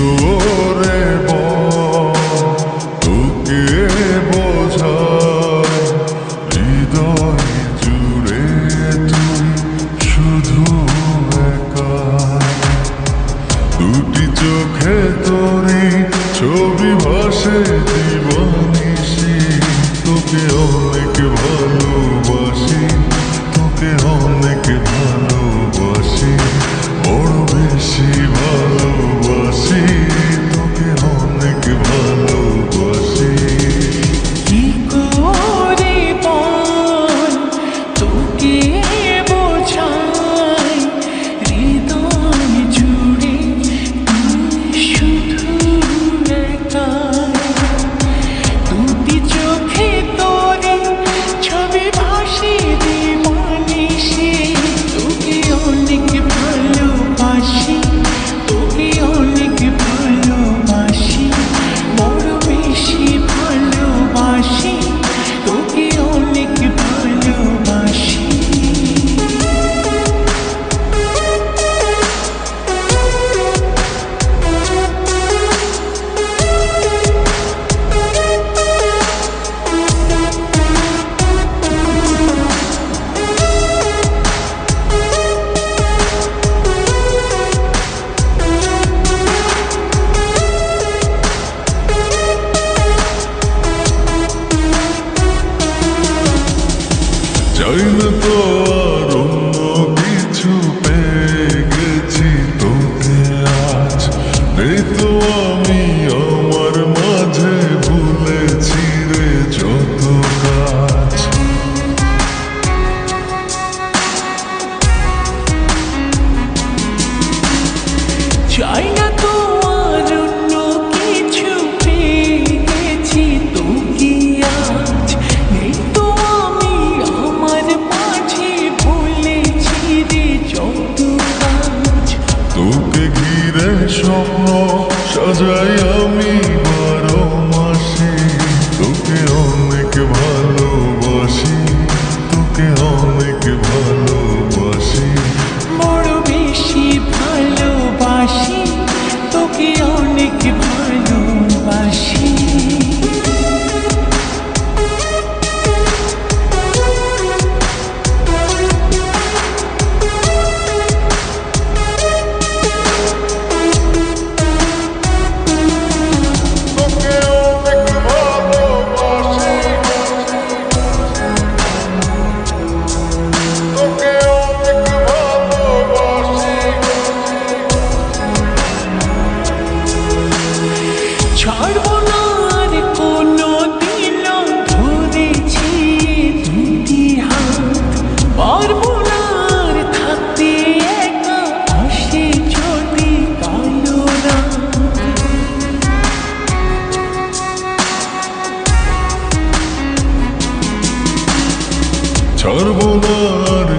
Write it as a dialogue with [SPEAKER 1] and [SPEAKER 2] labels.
[SPEAKER 1] করে তোকে বোঝায় হৃদয় জুড়ে তুই শুধু একা। দুটি চোখে তোরই ছবি ভাসে জীবনিশি, তোকে অনেক ভালোবাসি, তোকে অনেক ভালোবাসি, বড় বেশি ভালোবাসি, তোকে অনেক ভালোবাসি।
[SPEAKER 2] কি করে বল তোকে বোঝাই হৃদয় জুড়ে তুই শুধু একা। দুটি চোখে তোরে ছবি ভাসে দিবানিশি, তোকে অনেক ভালোবাসি, তোকে অনেক ভালোবাসি, বড় বেশি ভালোবাসি, তোকে অনেক ভালোবাসি।
[SPEAKER 1] চাই না তো আর অন্য কিছু, পেয়ে গেছি তোকে আজ। নেই তো আমি আমার মাঝে, ভুলেছি রে যত কাজ।
[SPEAKER 2] চাই না তো আর অন্য কিছু, পেয়ে গেছি তোকে আজ। নেই তো আমি আমার মাঝে, ভুলেছি রে যত কাজ।
[SPEAKER 1] তোকে ঘিরে স্বপ্ন সাজাই আমি 12 মাসে, তোকে অনেক ভালোবাসি, তোকে অনেক ভালোবাসি,
[SPEAKER 2] বড় বেশি ভালোবাসি, তোকে অনেক ভালোবাসি।
[SPEAKER 1] তোকে অনেক ভালোবাসি, তোকে অনেক ভালোবাসি।
[SPEAKER 2] ছাড়বো না আর কোনো দিন, ধরেছি দুটি হাত। পারবো না আর থাকতে একা, আসে যদি কালো রাত।
[SPEAKER 1] ছাড়বো না আর